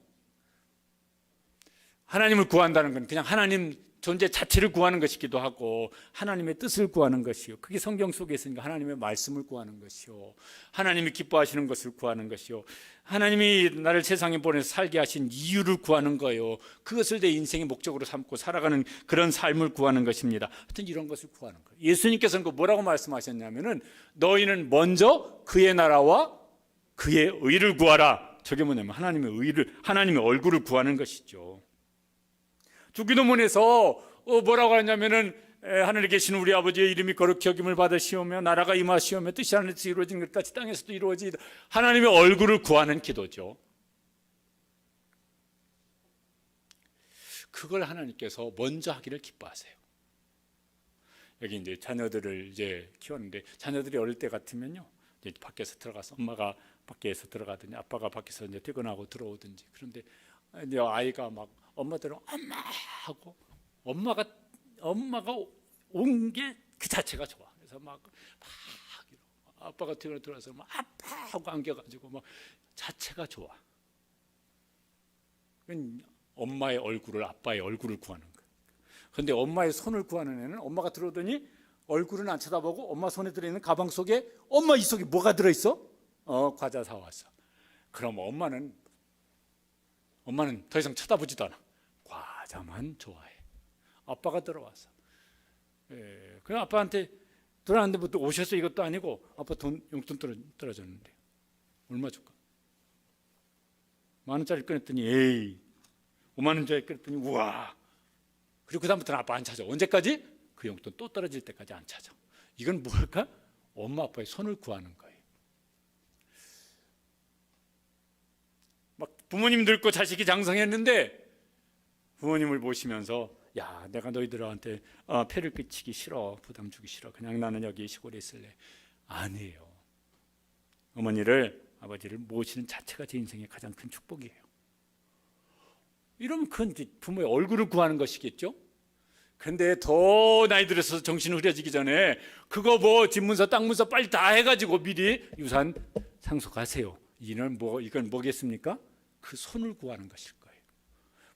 하나님을 구한다는 건 그냥 하나님 존재 자체를 구하는 것이기도 하고, 하나님의 뜻을 구하는 것이요, 그게 성경 속에 있으니까 하나님의 말씀을 구하는 것이요, 하나님이 기뻐하시는 것을 구하는 것이요, 하나님이 나를 세상에 보내서 살게 하신 이유를 구하는 거예요. 그것을 내 인생의 목적으로 삼고 살아가는 그런 삶을 구하는 것입니다. 하여튼 이런 것을 구하는 거예요. 예수님께서는 뭐라고 말씀하셨냐면은 너희는 먼저 그의 나라와 그의 의를 구하라. 저게 뭐냐면 하나님의 의를, 하나님의 얼굴을 구하는 것이죠. 주기도문에서 뭐라고 하냐면은 하늘에 계신 우리 아버지의 이름이 거룩히 여김을 받으시오며 나라가 임하시오며 뜻이 하늘에서 이루어진 것 같이 땅에서도 이루어지이다. 하나님의 얼굴을 구하는 기도죠. 그걸 하나님께서 먼저 하기를 기뻐하세요. 여기 이제 자녀들을 이제 키웠는데, 자녀들이 어릴 때 같으면요, 이제 밖에서 들어가서 엄마가 밖에서 들어가든지 아빠가 밖에서 이제 퇴근하고 들어오든지, 그런데 이제 아이가 막 엄마들은 엄마 하고 엄마가 온 게 그 자체가 좋아. 그래서 막 아빠가 퇴근에 들어와서 막 아빠 하고 안겨가지고 막 자체가 좋아. 엄마의 얼굴을, 아빠의 얼굴을 구하는 거야. 그런데 엄마의 손을 구하는 애는 엄마가 들어오더니 얼굴은 안 쳐다보고 엄마 손에 들어있는 가방 속에, 엄마 이 속에 뭐가 들어있어? 과자 사왔어. 그럼 엄마는 더 이상 쳐다보지도 않아. 과자만 좋아해. 아빠가 들어와서, 그냥 아빠한테 들어왔는데 뭐 또 오셔서 이것도 아니고 아빠 용돈 떨어졌는데 얼마 줄까? 10,000원짜리 꺼냈더니 에이 50,000원짜리 꺼냈더니 우와. 그리고 그 다음부터는 아빠 안 찾아. 언제까지? 그 용돈 또 떨어질 때까지 안 찾아. 이건 뭘까? 엄마 아빠의 손을 구하는 거예요. 막 부모님 늙고 자식이 장성했는데 부모님을 보시면서, 야, 내가 너희들한테 폐를 끼치기 싫어, 부담 주기 싫어, 그냥 나는 여기 시골에 있을래. 아니에요. 어머니를, 아버지를 모시는 자체가 제 인생의 가장 큰 축복이에요. 이러면 그건 이제 부모의 얼굴을 구하는 것이겠죠. 근데 더 나이 들어서 정신 흐려지기 전에 그거 집문서 땅문서 빨리 다 해가지고 미리 유산 상속하세요. 이건 뭐겠습니까? 그 손을 구하는 것일 거예요.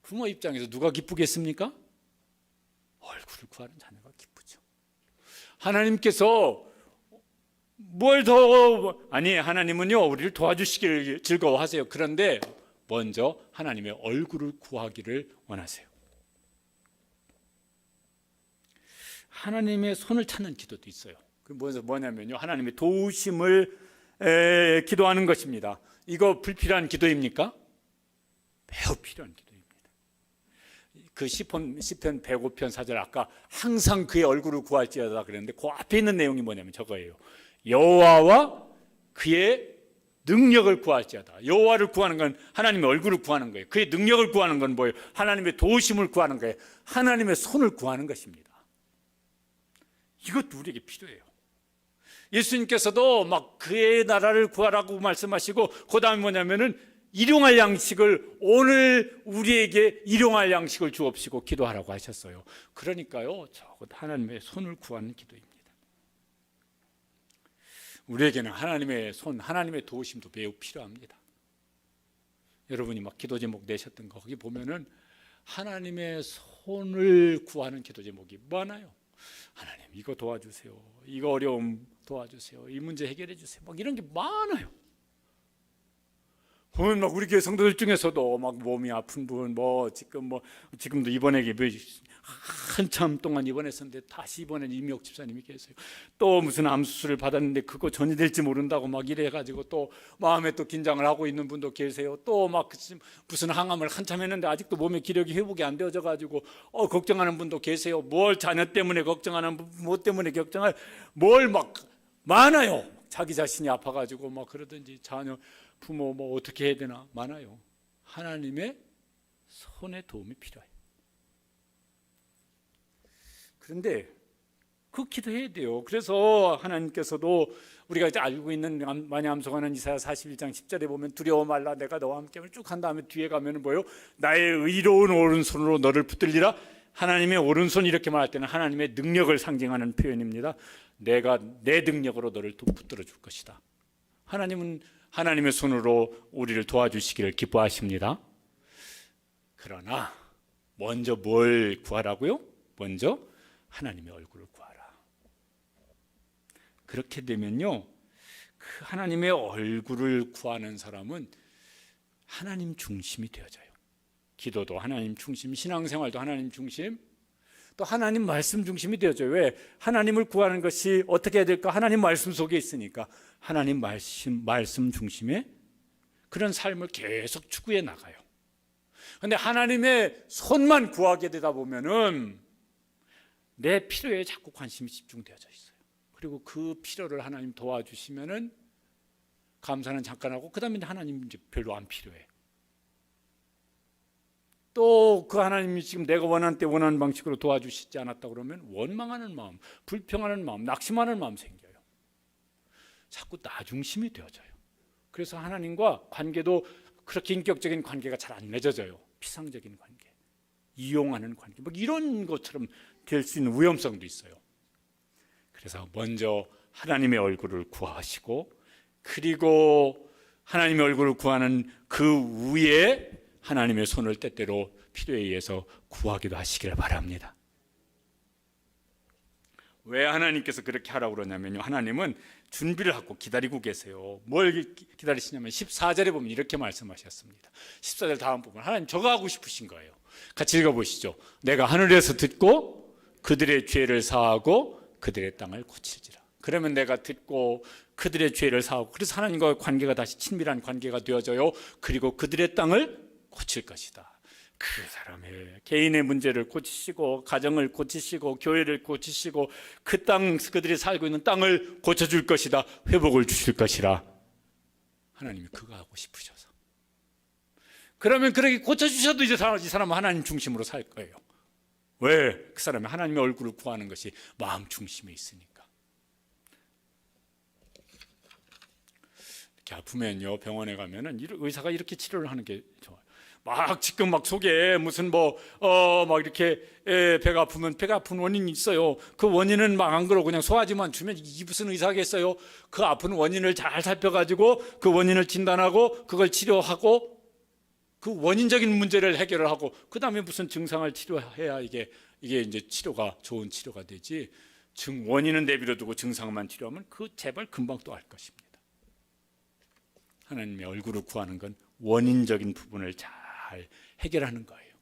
부모 입장에서 누가 기쁘겠습니까? 얼굴을 구하는 자녀가 기쁘죠. 하나님께서 뭘 더, 아니, 하나님은요, 우리를 도와주시기를 즐거워하세요. 그런데 먼저 하나님의 얼굴을 구하기를 원하세요. 하나님의 손을 찾는 기도도 있어요. 그 뭐냐면요, 하나님의 도우심을 기도하는 것입니다. 이거 불필요한 기도입니까? 매우 필요한 기도입니다. 그 시편 105편 4절 아까 항상 그의 얼굴을 구할지어다 그랬는데 그 앞에 있는 내용이 뭐냐면 저거예요. 여호와와 그의 능력을 구할지어다. 여호와를 구하는 건 하나님의 얼굴을 구하는 거예요. 그의 능력을 구하는 건 뭐예요? 하나님의 도우심을 구하는 거예요. 하나님의 손을 구하는 것입니다. 이것도 우리에게 필요해요. 예수님께서도 막 그의 나라를 구하라고 말씀하시고 그 다음에 뭐냐면은 일용할 양식을 오늘 우리에게 일용할 양식을 주옵시고 기도하라고 하셨어요. 그러니까요, 적어도 하나님의 손을 구하는 기도입니다. 우리에게는 하나님의 손, 하나님의 도우심도 매우 필요합니다. 여러분이 막 기도 제목 내셨던 거 거기 보면은 하나님의 손을 구하는 기도 제목이 많아요. 하나님 이거 도와주세요. 이거 어려움 도와주세요. 이 문제 해결해 주세요. 막 이런 게 많아요. 보면 막 우리 교회 성도들 중에서도 막 몸이 아픈 분, 지금도 입원하기 한참 동안 입원했었는데 다시 입원한 이미옥 집사님이 계세요. 또 무슨 암 수술을 받았는데 그거 전이 될지 모른다고 막 이래가지고 또 마음에 또 긴장을 하고 있는 분도 계세요. 또 막 무슨 항암을 한참 했는데 아직도 몸의 기력이 회복이 안 되어져 가지고 걱정하는 분도 계세요. 뭘 자녀 때문에 걱정하는 뭐 때문에 걱정할 뭘 막 많아요. 자기 자신이 아파가지고 막 그러든지 자녀 부모 뭐 어떻게 해야 되나 많아요. 하나님의 손의 도움이 필요해요. 그런데 그 기도해야 돼요. 그래서 하나님께서도 우리가 이제 알고 있는 많이 암송하는 이사야 41장 10절에 보면 두려워 말라 내가 너와 함께 쭉 한 다음에 뒤에 가면 뭐예요? 나의 의로운 오른손으로 너를 붙들리라. 하나님의 오른손 이렇게 말할 때는 하나님의 능력을 상징하는 표현입니다. 내가 내 능력으로 너를 붙들어 줄 것이다. 하나님은 하나님의 손으로 우리를 도와주시기를 기뻐하십니다. 그러나 먼저 뭘 구하라고요? 먼저 하나님의 얼굴을 구하라. 그렇게 되면요, 그 하나님의 얼굴을 구하는 사람은 하나님 중심이 되어져요. 기도도 하나님 중심, 신앙생활도 하나님 중심, 또 하나님 말씀 중심이 되어져요. 왜? 하나님을 구하는 것이 어떻게 해야 될까? 하나님 말씀 속에 있으니까 하나님 말씀 중심의 그런 삶을 계속 추구해 나가요. 그런데 하나님의 손만 구하게 되다 보면은 내 필요에 자꾸 관심이 집중되어져 있어요. 그리고 그 필요를 하나님 도와주시면은 감사는 잠깐 하고 그 다음에 하나님 이제 별로 안 필요해. 또 그 하나님이 지금 내가 원하는 때 원하는 방식으로 도와주시지 않았다 그러면 원망하는 마음, 불평하는 마음, 낙심하는 마음 생겨요. 자꾸 나 중심이 되어져요. 그래서 하나님과 관계도 그렇게 인격적인 관계가 잘 안 맺어져요. 피상적인 관계, 이용하는 관계, 뭐 이런 것처럼 될 수 있는 위험성도 있어요. 그래서 먼저 하나님의 얼굴을 구하시고, 그리고 하나님의 얼굴을 구하는 그 위에 하나님의 손을 때때로 필요에 의해서 구하기도 하시기를 바랍니다. 왜 하나님께서 그렇게 하라고 그러냐면요, 하나님은 준비를 하고 기다리고 계세요. 뭘 기다리시냐면 14절에 보면 이렇게 말씀하셨습니다. 14절 다음 부분, 하나님 저거 하고 싶으신 거예요. 같이 읽어보시죠. 내가 하늘에서 듣고 그들의 죄를 사하고 그들의 땅을 고칠지라. 그러면 내가 듣고 그들의 죄를 사하고, 그래서 하나님과의 관계가 다시 친밀한 관계가 되어져요. 그리고 그들의 땅을 고칠 것이다. 그 사람의 개인의 문제를 고치시고, 가정을 고치시고, 교회를 고치시고, 그 땅, 그들이 살고 있는 땅을 고쳐줄 것이다. 회복을 주실 것이라. 하나님이 그거 하고 싶으셔서. 그러면 그렇게 고쳐주셔도 이제 이 사람은 하나님 중심으로 살 거예요. 왜? 그 사람이 하나님의 얼굴을 구하는 것이 마음 중심에 있으니까. 이렇게 아프면요, 병원에 가면은 의사가 이렇게 치료를 하는 게 좋아요. 지금 속에 무슨 막 이렇게 배가 아프면 배가 아픈 원인이 있어요. 그 원인은 안 그러고 그냥 소화제만 주면 이 무슨 의사겠어요? 그 아픈 원인을 잘 살펴가지고 그 원인을 진단하고 그걸 치료하고 그 원인적인 문제를 해결을 하고 그 다음에 무슨 증상을 치료해야 이게 이제 치료가 좋은 치료가 되지. 원인은 내버려 두고 증상만 치료하면 그 재발 금방 또 알 것입니다. 하나님의 얼굴을 구하는 건 원인적인 부분을 잘 해결하는 거예요.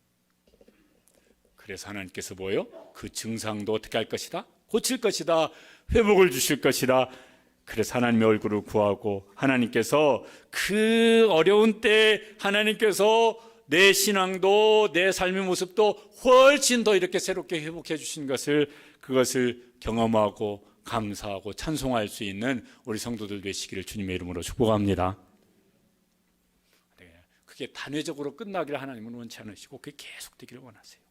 그래서 하나님께서 뭐예요? 그 증상도 어떻게 할 것이다? 고칠 것이다. 회복을 주실 것이다. 그래서 하나님의 얼굴을 구하고, 하나님께서 그 어려운 때 하나님께서 내 신앙도 내 삶의 모습도 훨씬 더 이렇게 새롭게 회복해 주신 그것을 경험하고 감사하고 찬송할 수 있는 우리 성도들 되시기를 주님의 이름으로 축복합니다. 그게 단회적으로 끝나기를 하나님은 원치 않으시고 그게 계속되기를 원하세요.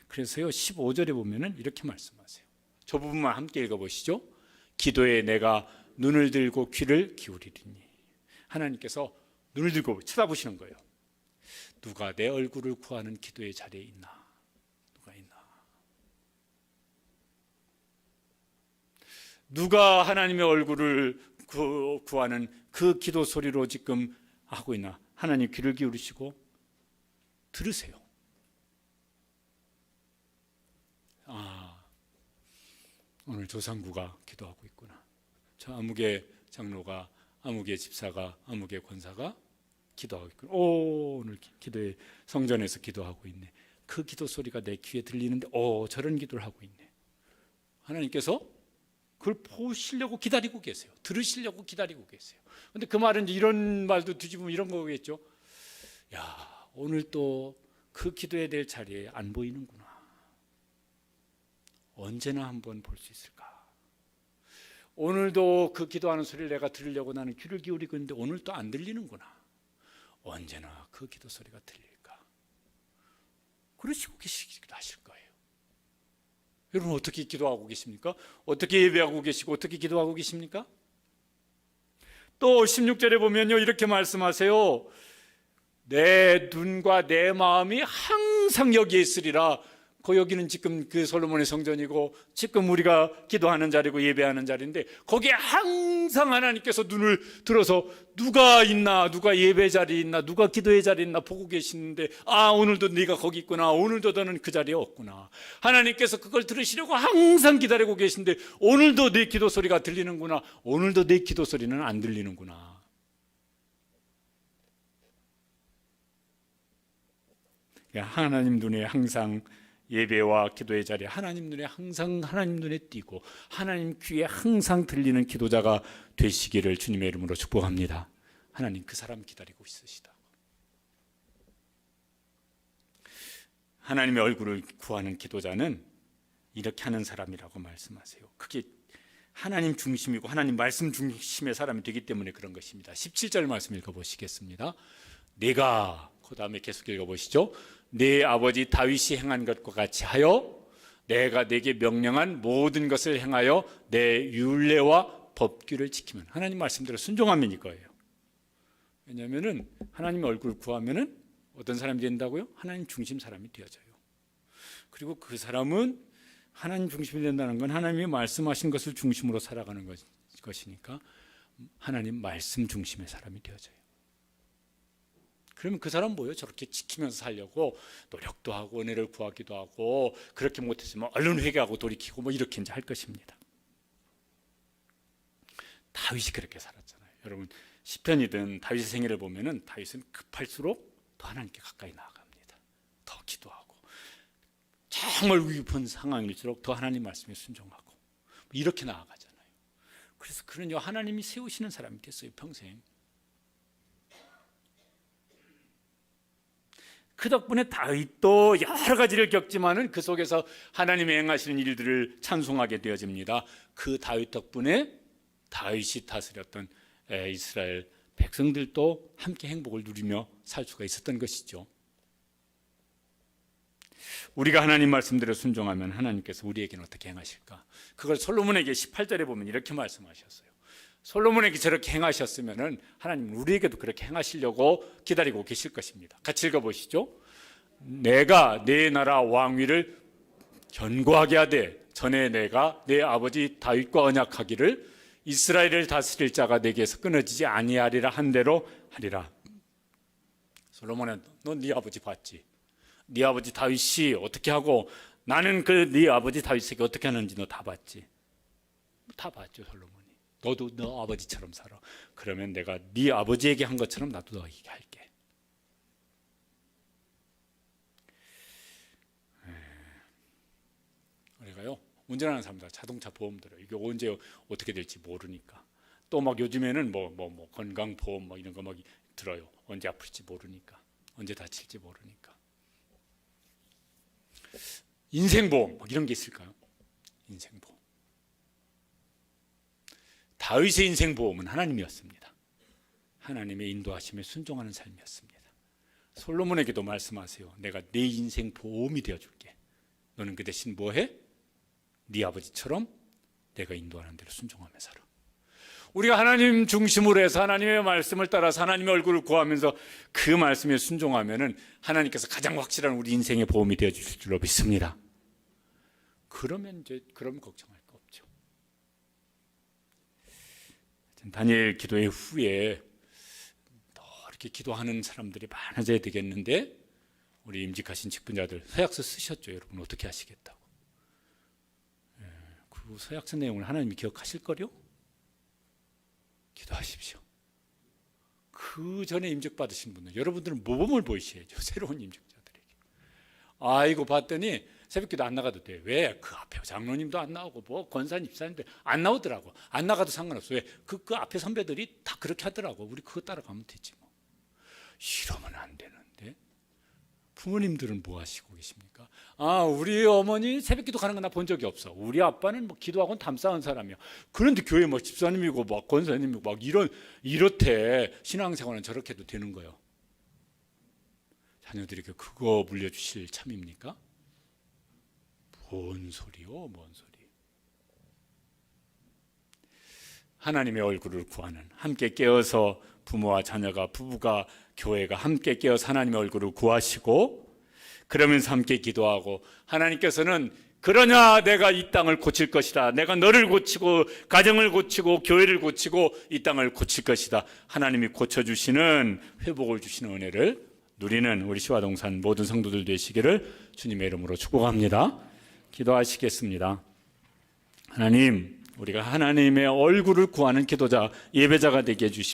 그래서요 15절에 보면은 이렇게 말씀하세요. 저 부분만 함께 읽어보시죠. 기도에 내가 눈을 들고 귀를 기울이리니. 하나님께서 눈을 들고 쳐다보시는 거예요. 누가 내 얼굴을 구하는 기도의 자리에 있나? 누가 있나? 누가 하나님의 얼굴을 구하는 그 기도 소리로 지금 하고 있나? 하나님 귀를 기울이시고 들으세요. 오늘 조상구가 기도하고 있구나. 저 아무개 장로가, 아무개 집사가, 아무개 권사가 기도하고 있구나. 오늘 기도에 성전에서 기도하고 있네. 그 기도 소리가 내 귀에 들리는데 저런 기도를 하고 있네. 하나님께서 그걸 보시려고 기다리고 계세요. 들으시려고 기다리고 계세요. 근데 그 말은 이런 말도 뒤집으면 이런 거겠죠. 야, 오늘 또 그 기도해야 될 자리에 안 보이는구나. 언제나 한번 볼 수 있을까? 오늘도 그 기도하는 소리를 내가 들으려고 나는 귀를 기울이고 있는데 오늘 또 안 들리는구나. 언제나 그 기도 소리가 들릴까? 그러시고 계시기도 하실 거예요. 여러분 어떻게 기도하고 계십니까? 어떻게 예배하고 계시고 어떻게 기도하고 계십니까? 또 16절에 보면요 이렇게 말씀하세요. 내 눈과 내 마음이 항상 여기에 있으리라. 여기는 지금 그 솔로몬의 성전이고 지금 우리가 기도하는 자리고 예배하는 자리인데 거기에 항상 하나님께서 눈을 들어서 누가 있나, 누가 예배 자리에 있나, 누가 기도의 자리에 있나 보고 계시는데 오늘도 네가 거기 있구나, 오늘도 너는 그 자리에 없구나. 하나님께서 그걸 들으시려고 항상 기다리고 계신데 오늘도 내 기도 소리가 들리는구나, 오늘도 내 기도 소리는 안 들리는구나. 하나님 눈에 항상 예배와 기도의 자리에 하나님 눈에 항상 하나님 눈에 띄고 하나님 귀에 항상 들리는 기도자가 되시기를 주님의 이름으로 축복합니다. 하나님 그 사람 기다리고 있으시다. 하나님의 얼굴을 구하는 기도자는 이렇게 하는 사람이라고 말씀하세요. 그게 하나님 중심이고 하나님 말씀 중심의 사람이 되기 때문에 그런 것입니다. 17절 말씀 읽어보시겠습니다. 내가 그 다음에 계속 읽어보시죠. 내 아버지 다윗이 행한 것과 같이 하여 내가 내게 명령한 모든 것을 행하여 내 율례와 법규를 지키면. 하나님 말씀대로 순종하면 이거예요. 왜냐하면 하나님의 얼굴을 구하면 어떤 사람이 된다고요? 하나님 중심 사람이 되어져요. 그리고 그 사람은 하나님 중심이 된다는 건 하나님이 말씀하신 것을 중심으로 살아가는 것이니까 하나님 말씀 중심의 사람이 되어져요. 그러면 그 사람 뭐예요? 저렇게 지키면서 살려고 노력도 하고 은혜를 구하기도 하고 그렇게 못했으면 얼른 회개하고 돌이키고 이렇게 이제 할 것입니다. 다윗이 그렇게 살았잖아요. 여러분 시편이든 다윗의 생애를 보면은 다윗은 급할수록 더 하나님께 가까이 나아갑니다. 더 기도하고 정말 위급한 상황일수록 더 하나님 말씀에 순종하고 이렇게 나아가잖아요. 그래서 그는요 하나님이 세우시는 사람이 됐어요. 평생. 그 덕분에 다윗도 여러 가지를 겪지만은 그 속에서 하나님의 행하시는 일들을 찬송하게 되어집니다. 그 다윗 덕분에 다윗이 다스렸던 이스라엘 백성들도 함께 행복을 누리며 살 수가 있었던 것이죠. 우리가 하나님 말씀대로 순종하면 하나님께서 우리에게는 어떻게 행하실까? 그걸 솔로몬에게 18절에 보면 이렇게 말씀하셨어요. 솔로몬에게 저렇게 행하셨으면 하나님은 우리에게도 그렇게 행하시려고 기다리고 계실 것입니다. 같이 읽어보시죠. 내가 내 나라 왕위를 견고하게 하되 전에 내가 내 아버지 다윗과 언약하기를 이스라엘을 다스릴 자가 내게서 끊어지지 아니하리라 한 대로 하리라. 솔로몬아, 너 네 아버지 봤지? 네 아버지 다윗이 어떻게 하고 나는 그 네 아버지 다윗에게 어떻게 하는지 너 다 봤지? 다 봤죠. 솔로몬이. 너도 너 아버지처럼 살아. 그러면 내가 네 아버지에게 한 것처럼 나도 너에게 할게. 우리가요, 운전하는 사람들 자동차 보험 들어요. 이게 언제 어떻게 될지 모르니까. 또 막 요즘에는 뭐 건강보험 뭐 이런 거 막 들어요. 언제 아플지 모르니까, 언제 다칠지 모르니까. 인생보험 막 이런 게 있을까요? 인생보험. 다윗의 인생보험은 하나님이었습니다. 하나님의 인도하심에 순종하는 삶이었습니다. 솔로몬에게도 말씀하세요. 내가 네 인생 보험이 되어줄게. 너는 그 대신 뭐해? 네 아버지처럼 내가 인도하는 대로 순종하며 살아. 우리가 하나님 중심으로 해서 하나님의 말씀을 따라서 하나님의 얼굴을 구하면서 그 말씀에 순종하면은 하나님께서 가장 확실한 우리 인생의 보험이 되어 주실 줄로 믿습니다. 그러면 걱정할 거 없죠. 다니엘 기도의 후에 더 이렇게 기도하는 사람들이 많아져야 되겠는데, 우리 임직하신 직분자들 서약서 쓰셨죠. 여러분 어떻게 하시겠다고. 그 서약서 내용을 하나님이 기억하실 거요? 기도하십시오. 그 전에 임직 받으신 분들, 여러분들은 모범을 보이셔야죠. 새로운 임직자들에게. 아이고 봤더니 새벽기도 안 나가도 돼. 왜? 그 앞에 장로님도 안 나오고 뭐 권사님, 집사님도 안 나오더라고. 안 나가도 상관없어. 왜? 그 앞에 선배들이 다 그렇게 하더라고. 우리 그거 따라가면 되지 뭐. 이러면 안 되는데. 부모님들은 뭐 하시고 계십니까? 우리 어머니 새벽기도 가는 거 나 본 적이 없어. 우리 아빠는 뭐 기도하고는 담 쌓은 사람이야. 그런데 교회 뭐 집사님이고 막 권사님이고 막 이렇대. 신앙생활은 저렇게 해도 되는 거예요. 자녀들에게 그거 물려주실 참입니까? 뭔 소리요? 뭔 소리. 하나님의 얼굴을 구하는, 함께 깨어서 부모와 자녀가, 부부가, 교회가 함께 깨어서 하나님의 얼굴을 구하시고, 그러면서 함께 기도하고, 하나님께서는 그러냐 내가 이 땅을 고칠 것이다. 내가 너를 고치고 가정을 고치고 교회를 고치고 이 땅을 고칠 것이다. 하나님이 고쳐주시는, 회복을 주시는 은혜를 누리는 우리 시화동산 모든 성도들 되시기를 주님의 이름으로 축복합니다. 기도하시겠습니다. 하나님, 우리가 하나님의 얼굴을 구하는 기도자, 예배자가 되게 해주시옵소서.